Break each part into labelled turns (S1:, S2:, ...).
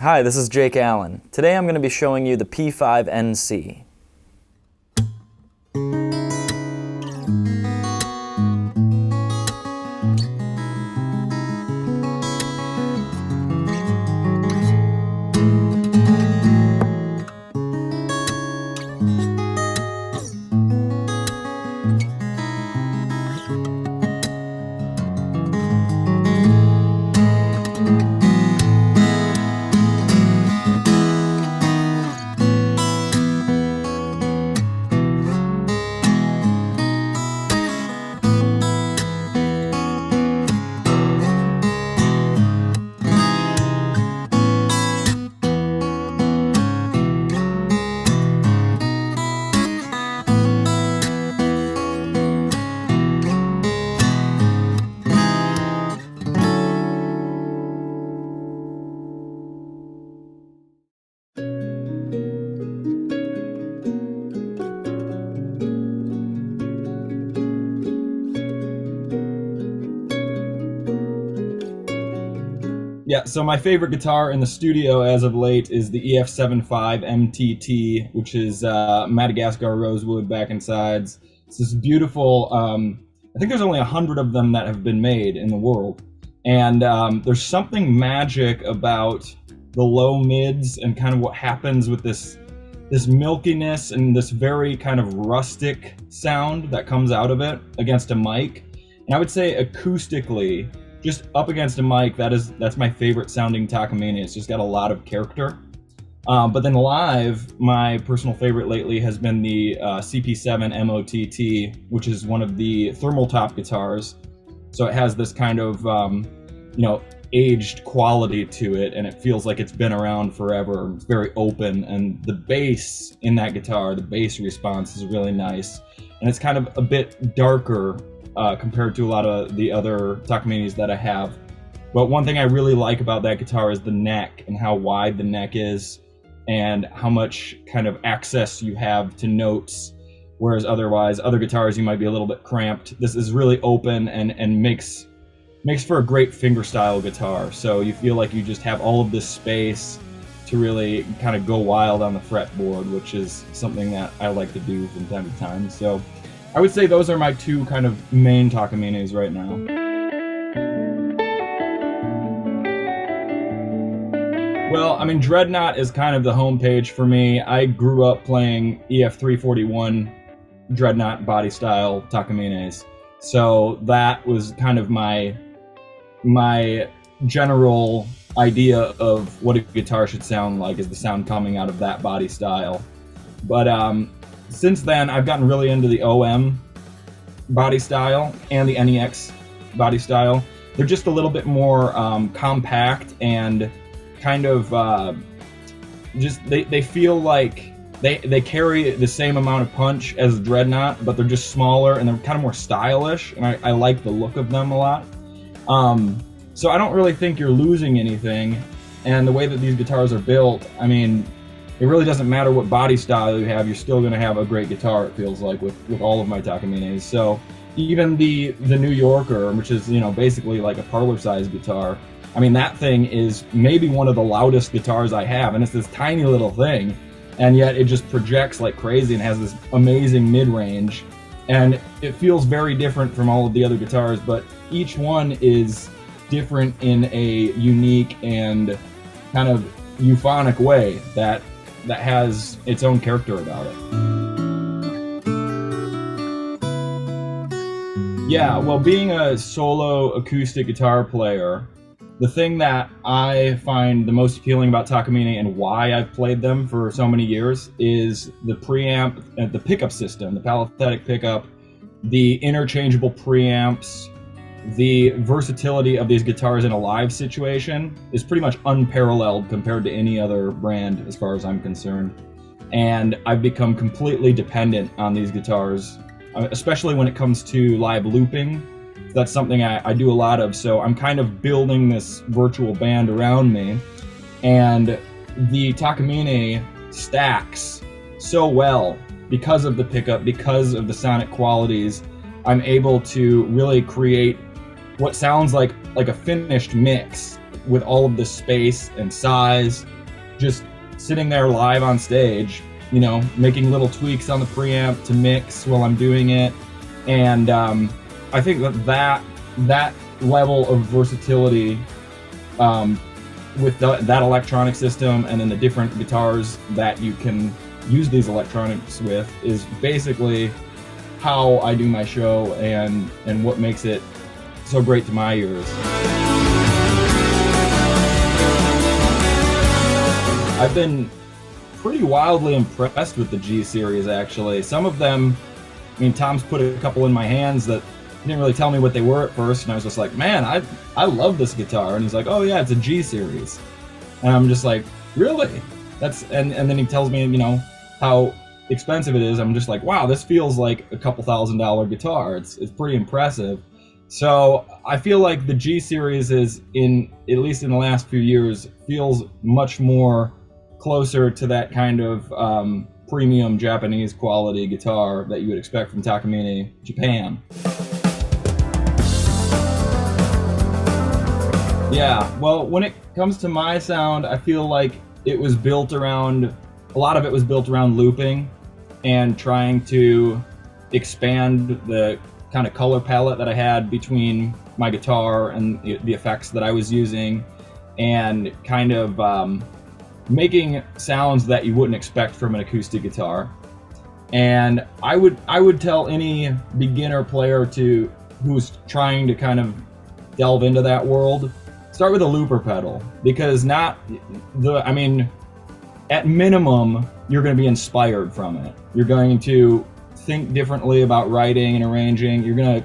S1: Hi, this is Jake Allen. Today I'm going to be showing you the P5NC.
S2: Yeah, so my favorite guitar in the studio as of late is the EF75 MTT, which is Madagascar rosewood back and sides. It's this beautiful, I think there's only 100 of them that have been made in the world. And there's something magic about the low mids and kind of what happens with this milkiness and this very kind of rustic sound that comes out of it against a mic. And I would say acoustically, just up against a mic, that's my favorite sounding Takamine. It's just got a lot of character. But then live, my personal favorite lately has been the CP7 MOTT, which is one of the thermal top guitars. So it has this kind of, aged quality to it, and it feels like it's been around forever. It's very open, and the bass in that guitar, the bass response is really nice. And it's kind of a bit darker compared to a lot of the other Takamines that I have. But one thing I really like about that guitar is the neck and how wide the neck is and how much kind of access you have to notes, whereas otherwise other guitars you might be a little bit cramped. This is really open and makes for a great fingerstyle guitar. So you feel like you just have all of this space to really kind of go wild on the fretboard, which is something that I like to do from time to time. So I would say those are my two kind of main Takamines right now. Well, I mean, Dreadnought is kind of the homepage for me. I grew up playing EF341 Dreadnought body style Takamines. So that was kind of my general idea of what a guitar should sound like, is the sound coming out of that body style. But since then, I've gotten really into the OM body style and the NEX body style. They're just a little bit more compact and kind of they feel like they carry the same amount of punch as Dreadnought, but they're just smaller and they're kind of more stylish, and I like the look of them a lot. So I don't really think you're losing anything, and the way that these guitars are built, I mean, it really doesn't matter what body style you have, you're still going to have a great guitar, it feels like, with all of my Takamines. So even the New Yorker, which is, basically like a parlor-sized guitar, I mean, that thing is maybe one of the loudest guitars I have, and it's this tiny little thing, and yet it just projects like crazy and has this amazing mid-range, and it feels very different from all of the other guitars, but each one is different in a unique and kind of euphonic way that has its own character about it. Yeah, well, being a solo acoustic guitar player, the thing that I find the most appealing about Takamine and why I've played them for so many years is the preamp, the pickup system, the palathetic pickup, the interchangeable preamps. The versatility of these guitars in a live situation is pretty much unparalleled compared to any other brand as far as I'm concerned. And I've become completely dependent on these guitars, especially when it comes to live looping. That's something I do a lot of, so I'm kind of building this virtual band around me. And the Takamine stacks so well because of the pickup, because of the sonic qualities. I'm able to really create what sounds like a finished mix with all of this space and size, just sitting there live on stage, you know, making little tweaks on the preamp to mix while I'm doing it. And I think that level of versatility with that electronic system and then the different guitars that you can use these electronics with is basically how I do my show and what makes it so great to my ears. I've been pretty wildly impressed with the G series, actually. Some of them, I mean, Tom's put a couple in my hands that he didn't really tell me what they were at first, and I was just like, man, I love this guitar. And he's like, oh yeah, it's a G series. And I'm just like, really? And then he tells me, you know, how expensive it is. I'm just like, wow, this feels like a couple $1,000 guitar. It's pretty impressive. So I feel like the G series is, at least in the last few years, feels much more closer to that kind of premium Japanese quality guitar that you would expect from Takamine, Japan. Yeah, well, when it comes to my sound, I feel like a lot of it was built around looping and trying to expand the kind of color palette that I had between my guitar and the effects that I was using, and kind of making sounds that you wouldn't expect from an acoustic guitar. And I would tell any beginner player who's trying to kind of delve into that world, start with a looper pedal, because at minimum, you're going to be inspired from it. You're going to think differently about writing and arranging. You're going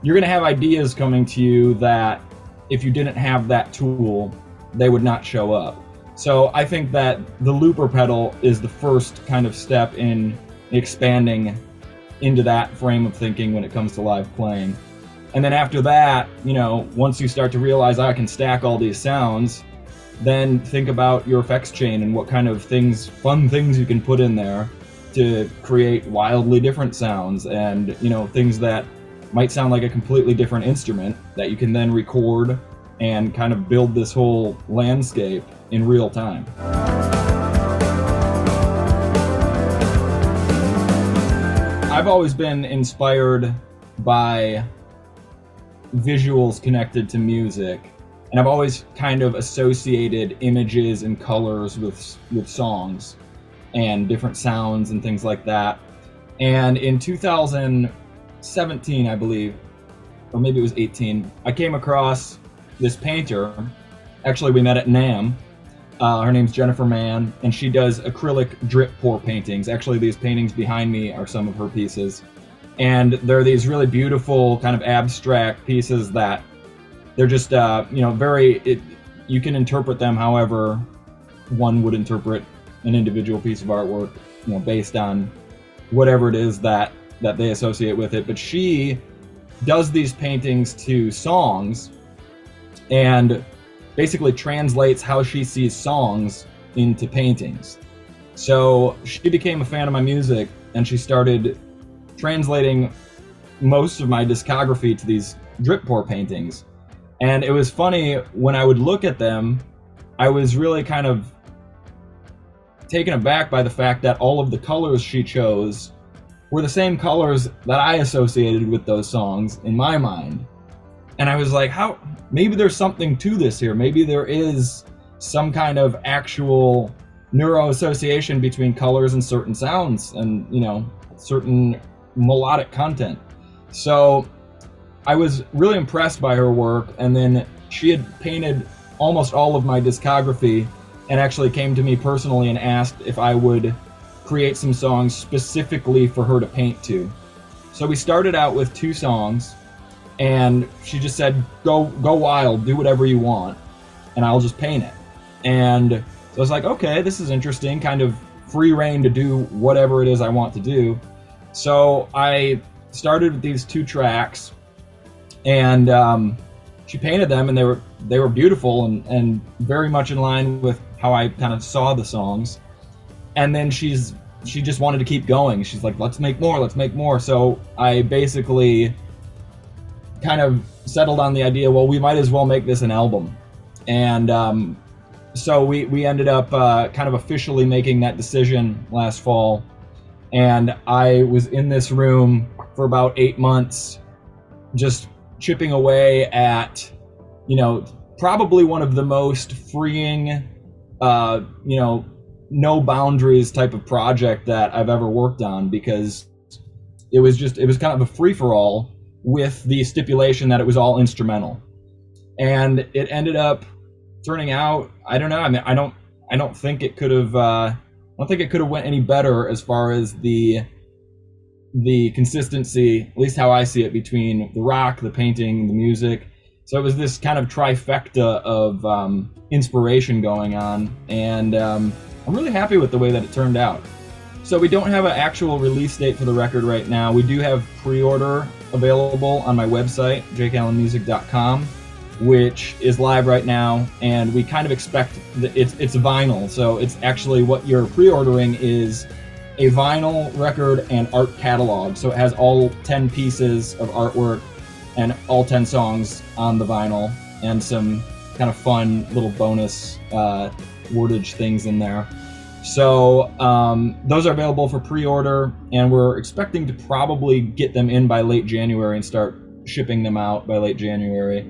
S2: to have ideas coming to you that if you didn't have that tool, they would not show up. So I think that the looper pedal is the first kind of step in expanding into that frame of thinking when it comes to live playing. And then after that, you know, once you start to realize I can stack all these sounds, then think about your effects chain and what kind of fun things you can put in there to create wildly different sounds, and, you know, things that might sound like a completely different instrument that you can then record and kind of build this whole landscape in real time. I've always been inspired by visuals connected to music, and I've always kind of associated images and colors with songs and different sounds and things like that. And in 2017, I believe, or maybe it was 18, I came across this painter. Actually, we met at NAMM. Her name's Jennifer Mann, and she does acrylic drip pour paintings. Actually, these paintings behind me are some of her pieces. And they're these really beautiful kind of abstract pieces that they're just, you can interpret them however one would interpret an individual piece of artwork, you know, based on whatever it is that they associate with it. But she does these paintings to songs and basically translates how she sees songs into paintings. So she became a fan of my music, and she started translating most of my discography to these drip pour paintings. And it was funny, when I would look at them, I was really kind of taken aback by the fact that all of the colors she chose were the same colors that I associated with those songs in my mind. And I was like, maybe there's something to this here. Maybe there is some kind of actual neuro-association between colors and certain sounds and, you know, certain melodic content. So I was really impressed by her work, and then she had painted almost all of my discography and actually came to me personally and asked if I would create some songs specifically for her to paint to. So we started out with 2 songs, and she just said, go wild, do whatever you want, and I'll just paint it. And so I was like, okay, this is interesting, kind of free reign to do whatever it is I want to do. So I started with these 2 tracks, and she painted them, and they were beautiful and very much in line with how I kind of saw the songs. And then she just wanted to keep going. She's like, let's make more. So I basically kind of settled on the idea, well, we might as well make this an album. And so we ended up kind of officially making that decision last fall. And I was in this room for about 8 months, just chipping away at, probably one of the most freeing, no boundaries type of project that I've ever worked on, because it was kind of a free-for-all with the stipulation that it was all instrumental. And it ended up turning out, I don't know, I mean, I don't think it could have went any better as far as the consistency, at least how I see it, between the rock, the painting, the music. So it was this kind of trifecta of inspiration going on, and I'm really happy with the way that it turned out. So we don't have an actual release date for the record right now. We do have pre-order available on my website, jakeallenmusic.com, which is live right now, and we kind of expect that it's vinyl. So it's actually, what you're pre-ordering is a vinyl record and art catalog. So it has all 10 pieces of artwork and all 10 songs on the vinyl, and some kind of fun little bonus wordage things in there. So those are available for pre-order, and we're expecting to probably get them in by late January and start shipping them out by late January.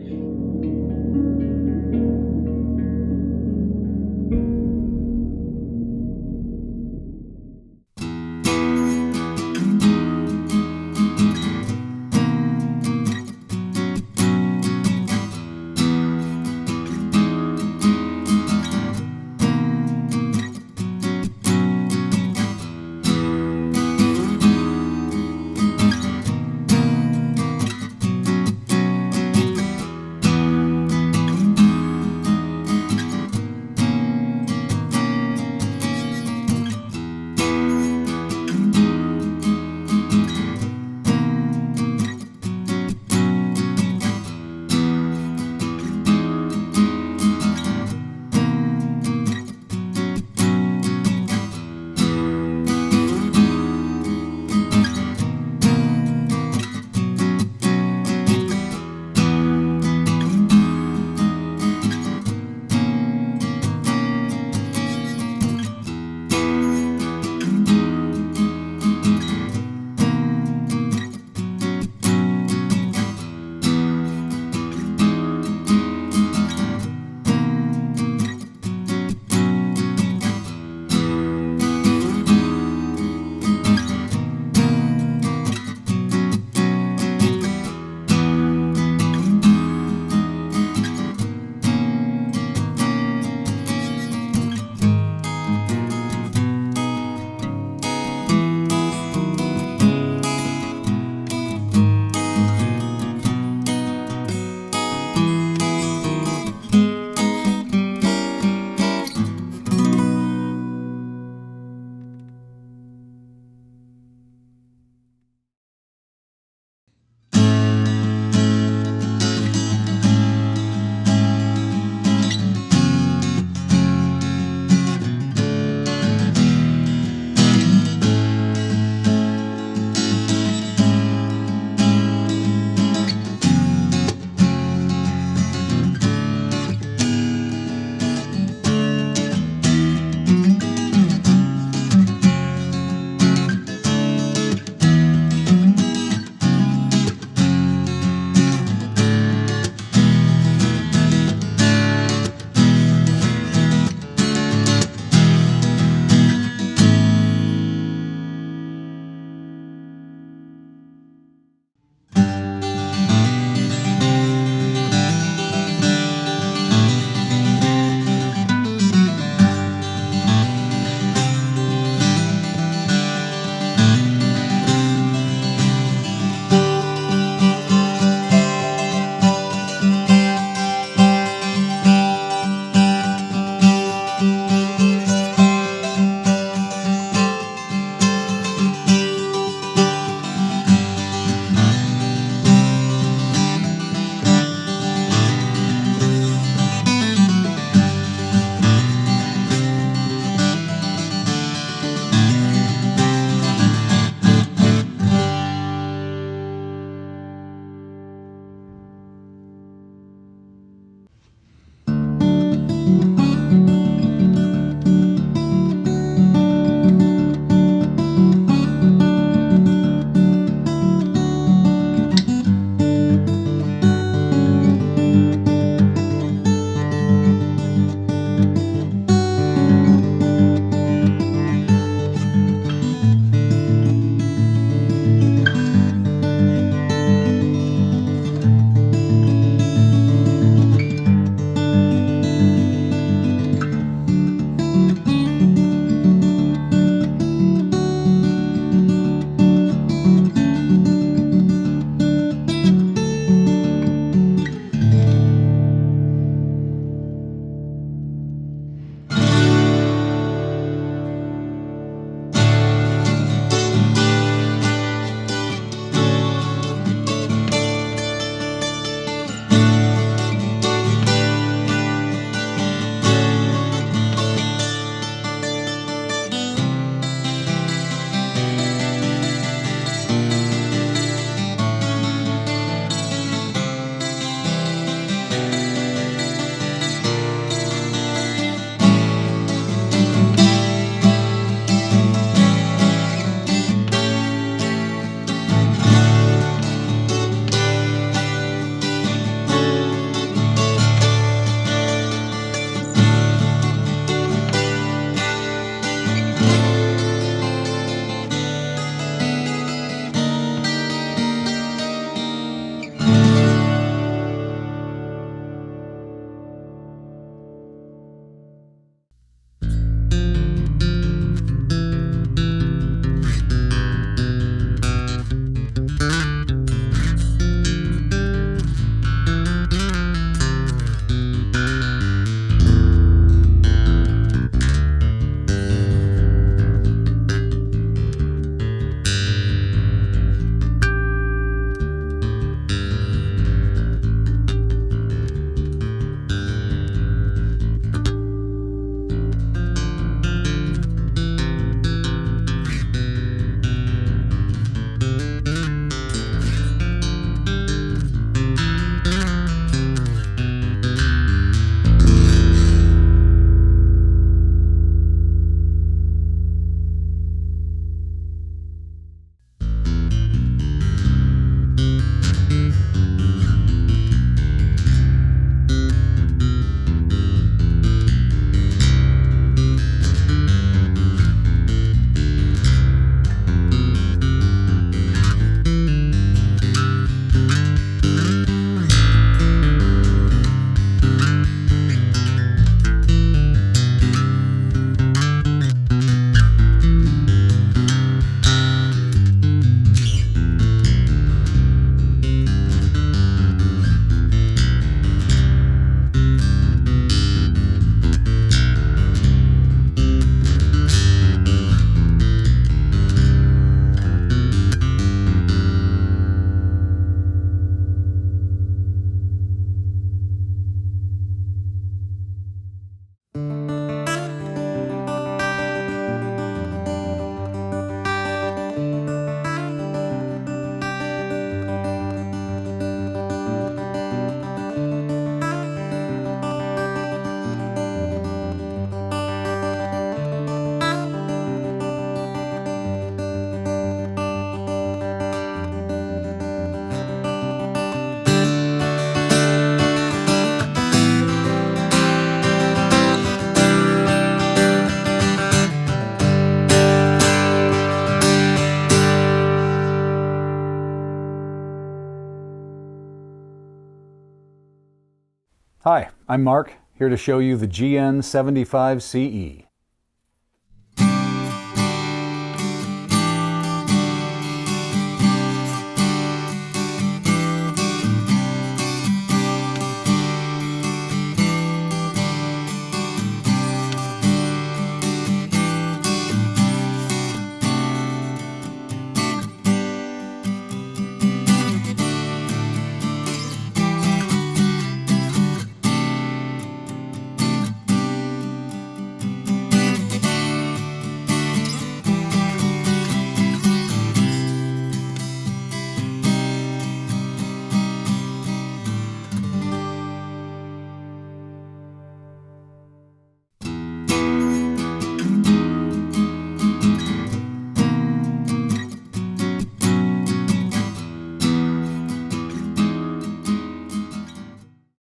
S3: Hi, I'm Mark, here to show you the GN75CE.